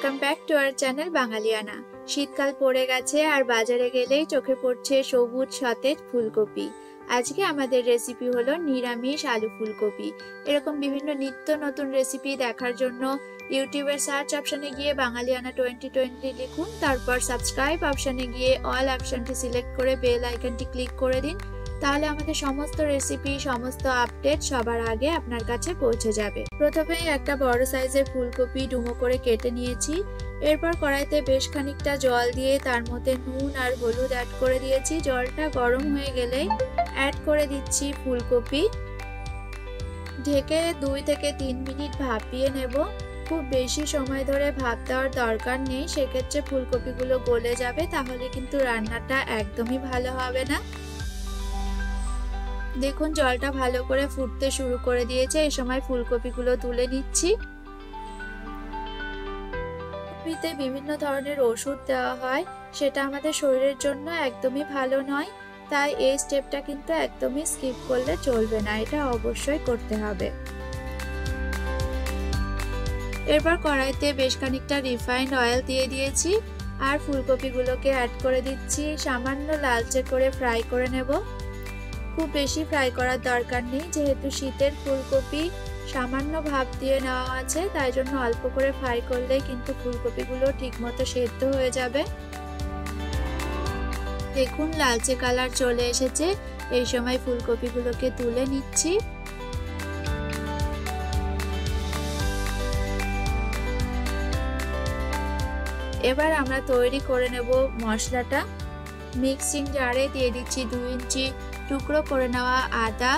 Welcome back to our channel Bangaliana. শীতকাল পড়ে গেছে আর বাজারে গেলেই চোখে পড়ছে সবুজ সতেজ ফুলকপি। আজকে আমাদের রেসিপি হলো নিরামিষ আলু ফুলকপি। এরকম বিভিন্ন নিত্য নতুন রেসিপি দেখার জন্য ইউটিউবের সার্চ অপশনে গিয়ে বাঙালিয়ানা 2020 লিখুন, তারপর সাবস্ক্রাইব অপশনে গিয়ে অল অপশনটি সিলেক্ট করে বেল আইকনটি ক্লিক করে দিন। তাহলে আমাদের সমস্ত রেসিপি, সমস্ত আপডেট সবার আগে আপনার কাছে পৌঁছে যাবে। প্রথমে একটা বড় সাইজের ফুলকপি ডুমো করে কেটে নিয়েছি। এরপর কড়াইতে বেশ খানিকটা জল দিয়ে তার মধ্যে নুন আর হলুদ অ্যাড করে দিয়েছি। জলটা গরম হয়ে গেলেই অ্যাড করে দিচ্ছি ফুলকপি। ঢেকে 2 থেকে 3 মিনিট ভাপিয়ে নেব। খুব বেশি সময় ধরে ভাপ দেওয়ার দরকার নেই, সেক্ষেত্রে ফুলকপিগুলো গলে যাবে, তাহলে কিন্তু রান্নাটা একদমই ভালো হবে না। দেখুন জলটা ভালো করে ফুটতে শুরু করে দিয়েছে। এই সময় ফুলকপিগুলো তুলে নিচ্ছি। ফুলকপিতে বিভিন্ন ধরনের ওষুধ দেওয়া হয়, সেটা আমাদের শরীরের জন্য একদমই ভালো নয়, তাই এই স্টেপটা কিন্তু একদমই স্কিপ করলে চলবে না, এটা অবশ্যই করতে হবে। এরপর কড়াইতে বেশ খানিকটা রিফাইন্ড অয়েল দিয়ে দিয়েছি আর ফুলকপিগুলোকে অ্যাড করে দিচ্ছি। সামান্য লালচে করে ফ্রাই করে নেব। খুব বেশি ফ্রাই করার দরকার নেই, যেহেতু শীতের ফুলকপি সামান্য ভাপ দিয়ে নেওয়া আছে, তাই জন্য অল্প করে ফ্রাই করলেই কিন্তু ফুলকপিগুলো ঠিকমতো সেদ্ধ হয়ে যাবে। দেখুন লালচে কালার চলে এসেছে। এই সময় ফুলকপিগুলোকে তুলে নিচ্ছি। এবার আমরা তৈরি করে নেব মশলাটা। মিক্সিং জারে দিয়ে দিচ্ছি 2 ইঞ্চি টুকরো করে নেওয়া আদা,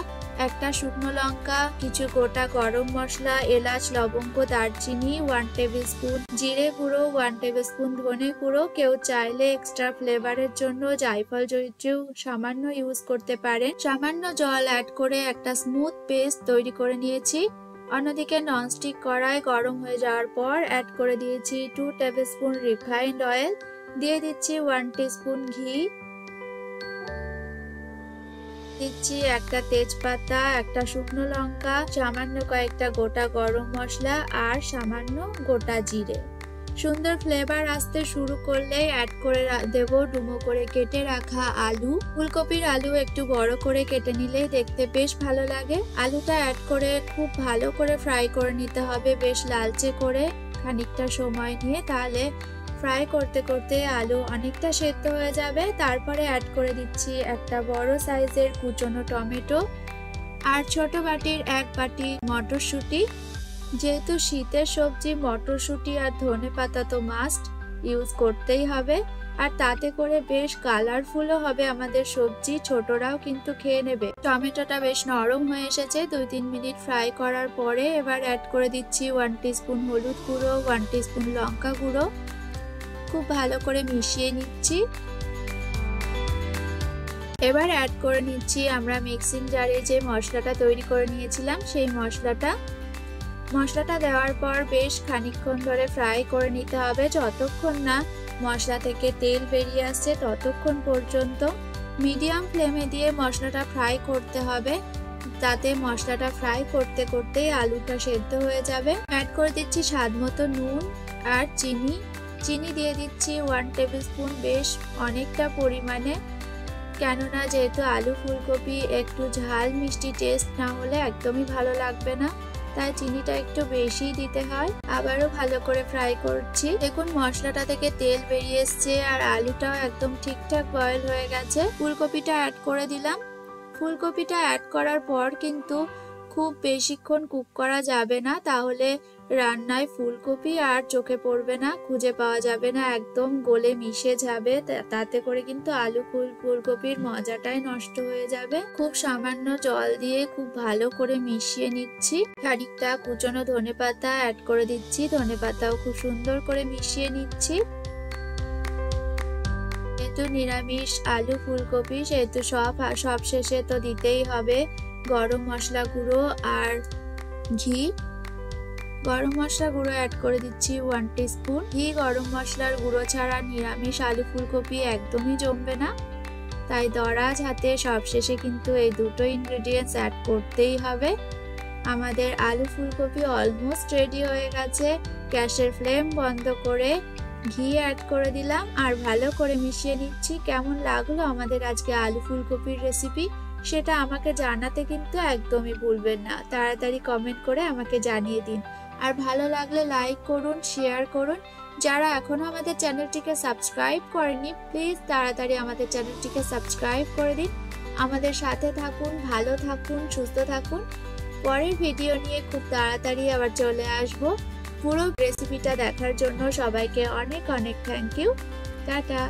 একটা শুকনো লঙ্কা, কিছু গোটা গরম মশলা, এলাচ, লবঙ্গ, দারচিনি, 1 টেবিল স্পুন জিরে গুঁড়ো, 1 টেবিল স্পুন ধনে গুঁড়ো। কেউ চাইলে এক্সট্রা ফ্লেভারের জন্য জায়ফল জয়িত্রীও সামান্য ইউজ করতে পারেন। সামান্য জল অ্যাড করে একটা স্মুথ পেস্ট তৈরি করে নিয়েছি। অন্যদিকে ননস্টিক কড়াই গরম হয়ে যাওয়ার পর অ্যাড করে দিয়েছি 2 টেবিল স্পুন রিফাইন্ড অয়েল, দিয়ে দিচ্ছি 1 টিস্পুন ঘি, দিচ্ছি একটা তেজপাতা, একটা শুকনো লঙ্কা, সামান্য কয়েকটা গোটা গরম মশলা আর সামান্য গোটা জিরে। সুন্দর ফ্লেভার আসতে শুরু করলে অ্যাড করে দেব ডুমো করে কেটে রাখা আলু। ফুলকপির আলু একটু বড় করে কেটে নিলে দেখতে বেশ ভালো লাগে। আলুটা অ্যাড করে খুব ভালো করে ফ্রাই করে নিতে হবে, বেশ লালচে করে খানিকটা সময় নিয়ে, তাহলে ফ্রাই করতে করতে আলু অনেকটা সেদ্ধ হয়ে যাবে। তারপরে অ্যাড করে দিচ্ছি একটা বড় সাইজের কুচনো টমেটো আর ছোট বাটির 1 বাটি মটরশুঁটি। যেহেতু শীতের সবজি মটরশুঁটি আর ধনেপাতা তো মাস্ট ইউজ করতেই হবে, আর তাতে করে বেশ কালারফুলও হবে আমাদের সবজি, ছোটরাও কিন্তু খেয়ে নেবে। টমেটোটা বেশ নরম হয়ে এসেছে 2-3 মিনিট ফ্রাই করার পরে। এবার অ্যাড করে দিচ্ছি 1 টিস্পুন হলুদ গুঁড়ো, 1 টিস্পুন লঙ্কা গুঁড়ো। খুব ভালো করে মিশিয়ে নিচ্ছি। এবার অ্যাড করে নিচ্ছি আমরা মিক্সিং জারে যে মশলাটা তৈরি করে নিয়েছিলাম, সেই মশলাটা দেওয়ার পর বেশ খানিকক্ষণ ধরে ফ্রাই করে নিতে হবে। যতক্ষণ না মশলা থেকে তেল বেরিয়ে আসছে ততক্ষণ পর্যন্ত মিডিয়াম ফ্লেমে দিয়ে মশলাটা ফ্রাই করতে হবে, তাতে মশলাটা ফ্রাই করতে করতেই আলুটা সেদ্ধ হয়ে যাবে। অ্যাড করে দিচ্ছি স্বাদ মতো নুন আর চিনি দিয়ে দিচ্ছি 1 টেবিল স্পুন, বেশ অনেকটা পরিমাণে, কেননা যেহেতু আলু ফুলকপি একটু ঝাল মিষ্টি টেস্ট না হলে একদমই ভালো লাগবে না, তাই চিনিটা একটু বেশি দিতে হয়। আবারও ভালো করে ফ্রাই করছি। দেখুন মশলাটা থেকে তেল বেরিয়ে এসছে আর আলুটাও একদম ঠিকঠাক বয়েল হয়ে গেছে। ফুলকপিটা অ্যাড করে দিলাম। ফুলকপিটা অ্যাড করার পর কিন্তু খুব বেশিক্ষণ কুক করা যাবে না, তাহলে রান্নায় ফুলকপি আর চোখে পড়বে না, খুঁজে পাওয়া যাবে না, একদম গলে মিশে যাবে, তাতে করে কিন্তু আলু ফুলকপির মজাটাই নষ্ট হয়ে যাবে। খুব সামান্য জল দিয়ে খুব ভালো করে মিশিয়ে নিচ্ছি। খানিকটা কুচনো ধনেপাতা অ্যাড করে দিচ্ছি, ধনেপাতাও খুব সুন্দর করে মিশিয়ে নিচ্ছি। যেহেতু নিরামিষ আলু ফুলকপি, সেহেতু সব শেষে তো দিতেই হবে গরম মশলা গুঁড়ো আর ঘি। গরম মশলা গুঁড়ো অ্যাড করে দিচ্ছি 1 টিস্পুন। ঘি গরম মশলার গুঁড়ো ছাড়া নিরামিষ আলু ফুলকপি একদমই জমবে না, তাই দরাজ হাতে সবশেষে কিন্তু এই দুটো ইনগ্রেডিয়েন্টস অ্যাড করতেই হবে। আমাদের আলু ফুলকপি অলমোস্ট রেডি হয়ে গেছে। গ্যাসের ফ্লেম বন্ধ করে ঘি অ্যাড করে দিলাম আর ভালো করে মিশিয়ে নিচ্ছি। কেমন লাগলো আমাদের আজকে আলু ফুলকপির রেসিপি সেটা আমাকে জানাতে কিন্তু একদমই ভুলবেন না। তাড়াতাড়ি কমেন্ট করে আমাকে জানিয়ে দিন। আর ভালো লাগলে লাইক করুন, শেয়ার করুন। যারা এখনো আমাদের চ্যানেলটিকে সাবস্ক্রাইব করেনি প্লিজ তাড়াতাড়ি আমাদের চ্যানেলটিকে সাবস্ক্রাইব করে দিন। আমাদের সাথে থাকুন, ভালো থাকুন, সুস্থ থাকুন। পরের ভিডিও নিয়ে খুব তাড়াতাড়ি আবার চলে আসব। পুরো রেসিপিটা দেখার জন্য সবাইকে অনেক অনেক থ্যাংক ইউ। টাটা।